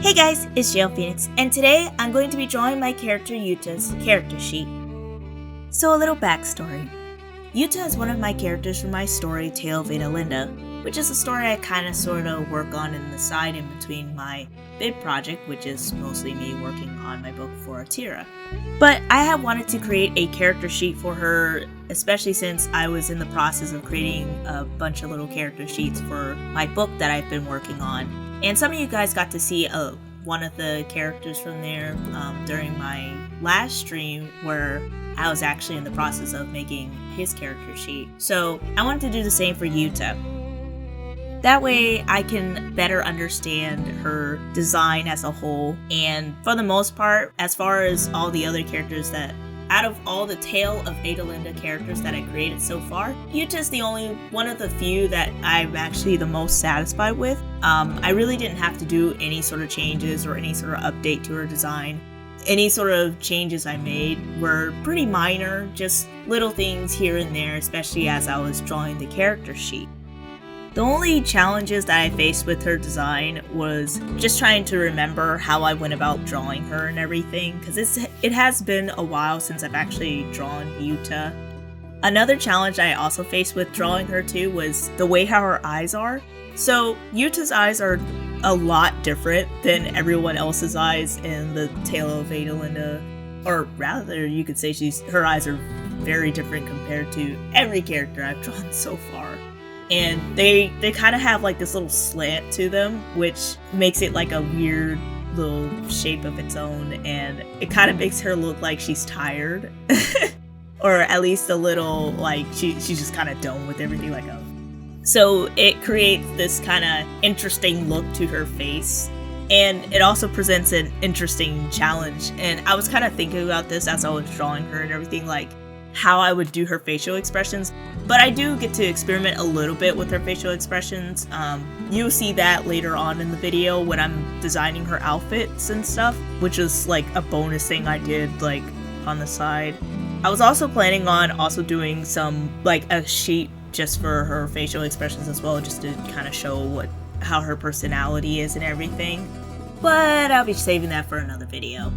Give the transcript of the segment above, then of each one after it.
Hey guys, it's Jail Phoenix, and today I'm going to be drawing my character Yuta's character sheet. So a little backstory. Yuta is one of my characters from my story Tale of Adelinda, which is a story I kinda sorta work on in the side in between my big project, which is mostly me working on my book for Atira. But I have wanted to create a character sheet for her, especially since I was in the process of creating a bunch of little character sheets for my book that I've been working on. And some of you guys got to see one of the characters from there during my last stream where I was actually in the process of making his character sheet. So I wanted to do the same for Yuta. That way I can better understand her design as a whole, and for the most part, as far as all the other characters that out of all the Tale of Adelinda characters that I created so far, Yuta's the only one of the few that I'm actually the most satisfied with. I really didn't have to do any sort of changes or any sort of update to her design. Any sort of changes I made were pretty minor, just little things here and there, especially as I was drawing the character sheet. The only challenges that I faced with her design was just trying to remember how I went about drawing her and everything, because it has been a while since I've actually drawn Yuta. Another challenge I also faced with drawing her too was the way how her eyes are. So Yuta's eyes are a lot different than everyone else's eyes in the Tale of Adelinda, or rather you could say her eyes are very different compared to every character I've drawn so far. And they kind of have like this little slant to them, which makes it like a weird little shape of its own, and it kind of makes her look like she's tired. Or at least a little like she's just kind of done with everything, like so it creates this kind of interesting look to her face, and it also presents an interesting challenge. And I was kind of thinking about this as I was drawing her and everything, like how I would do her facial expressions, but I do get to experiment a little bit with her facial expressions. You'll see that later on in the video when I'm designing her outfits and stuff, which is like a bonus thing I did like on the side. I was also planning on also doing some like a sheet just for her facial expressions as well, just to kind of show how her personality is and everything, but I'll be saving that for another video.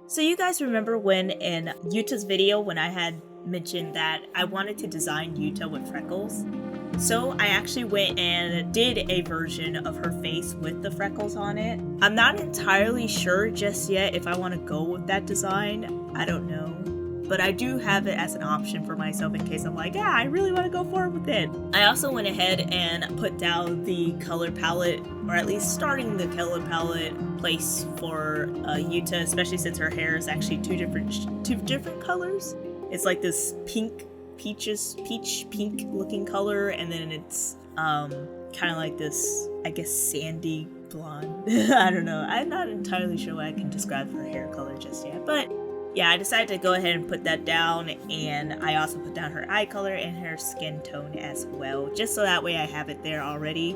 So you guys remember when in Yuta's video when I had mentioned that I wanted to design Yuta with freckles? So I actually went and did a version of her face with the freckles on it. I'm not entirely sure just yet if I want to go with that design. I don't know. But I do have it as an option for myself in case I'm like, yeah, I really want to go forward with it. I also went ahead and put down the color palette, or at least starting the color palette place for Yuta, especially since her hair is actually two different colors. It's like this peach pink looking color, and then it's kind of like this, I guess, sandy blonde. I don't know. I'm not entirely sure what I can describe her hair color just yet, but yeah, I decided to go ahead and put that down, and I also put down her eye color and her skin tone as well, just so that way I have it there already.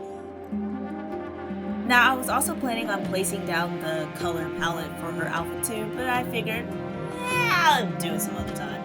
Now, I was also planning on placing down the color palette for her outfit too, but I figured, I'll do it some other time.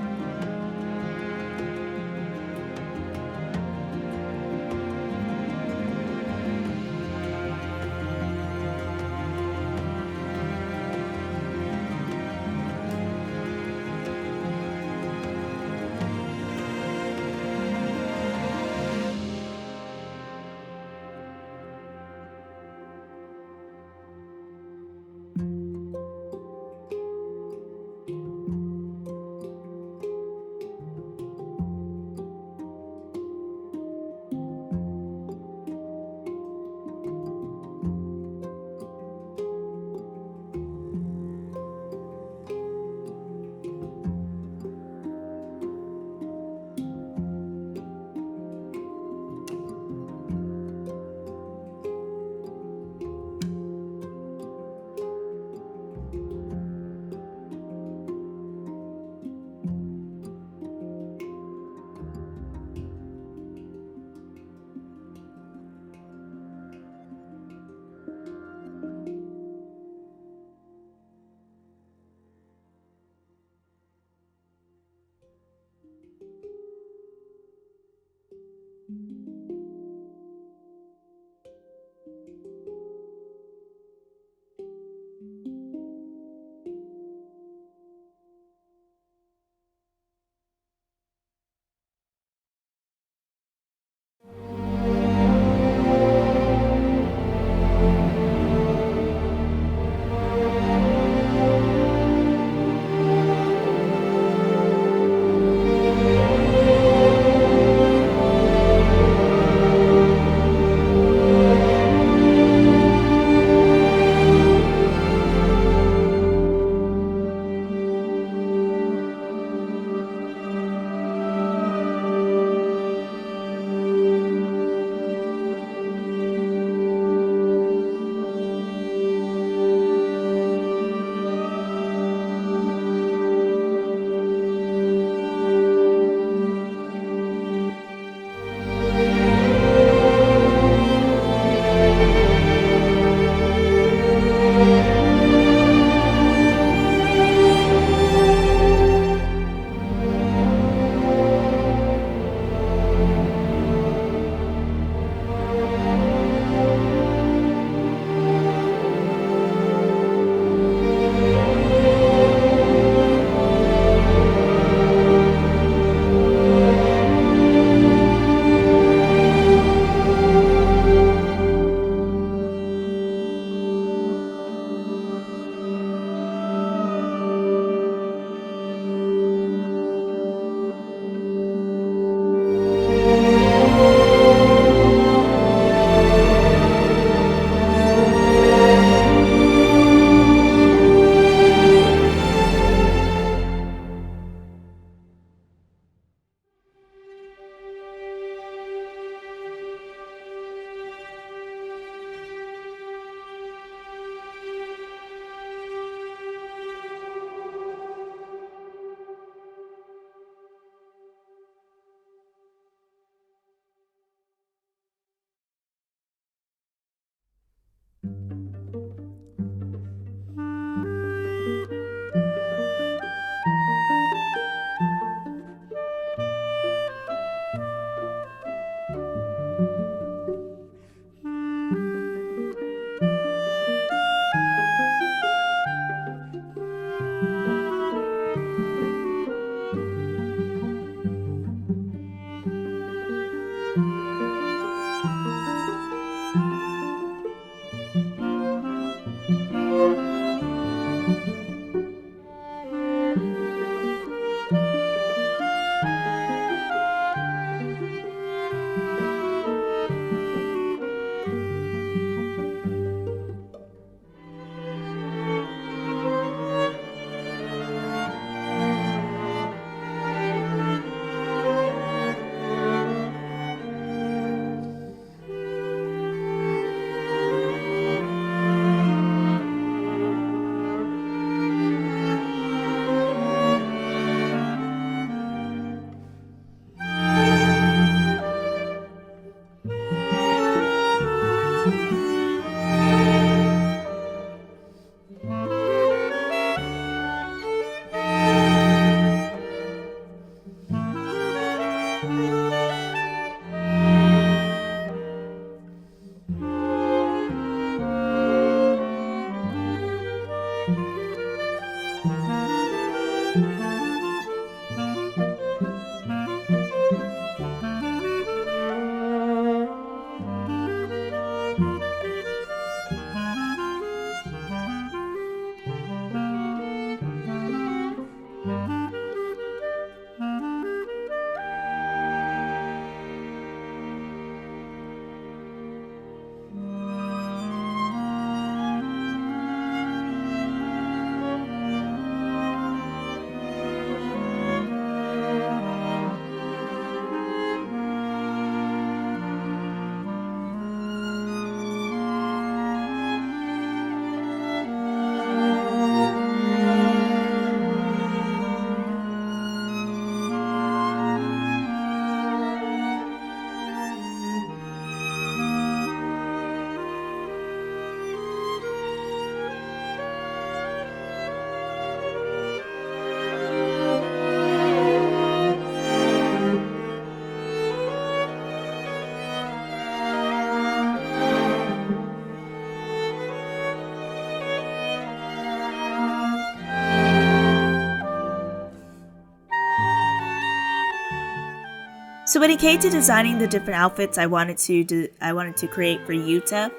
So when it came to designing the different outfits I wanted to create for Yuta,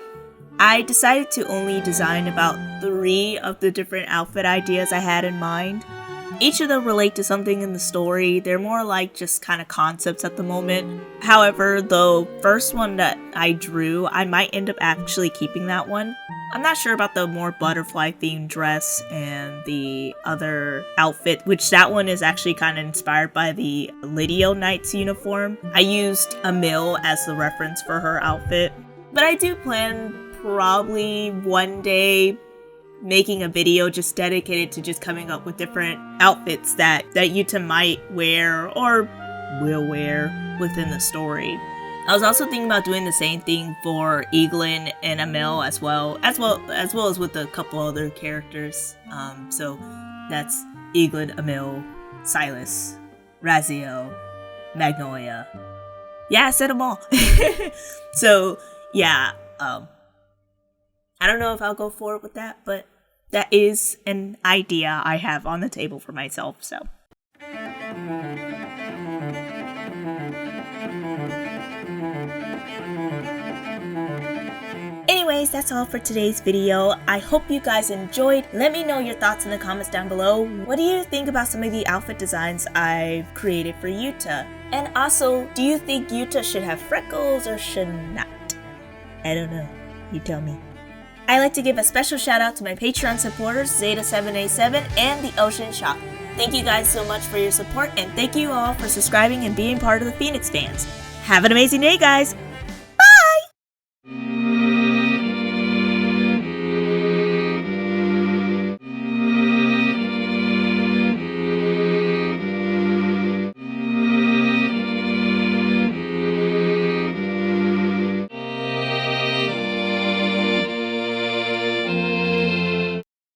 I decided to only design about 3 of the different outfit ideas I had in mind. Each of them relate to something in the story. They're more like just kind of concepts at the moment. However, the first one that I drew, I might end up actually keeping that one. I'm not sure about the more butterfly themed dress and the other outfit, which that one is actually kind of inspired by the Lidio Knight's uniform. I used Emil as the reference for her outfit. But I do plan probably one day making a video just dedicated to just coming up with different outfits that Yuta might wear or will wear within the story. I was also thinking about doing the same thing for Eaglin and Emil as well as with a couple other characters. So that's Eaglin, Emil, Silas, Razio, Magnolia. Yeah, I said them all. So yeah, I don't know if I'll go forward with that, but that is an idea I have on the table for myself, so. Anyways, that's all for today's video. I hope you guys enjoyed. Let me know your thoughts in the comments down below. What do you think about some of the outfit designs I've created for Yuta? And also, do you think Yuta should have freckles or should not? I don't know. You tell me. I'd like to give a special shout out to my Patreon supporters, Zeta787 and the Ocean Shop. Thank you guys so much for your support, and thank you all for subscribing and being part of the Phoenix fans. Have an amazing day, guys!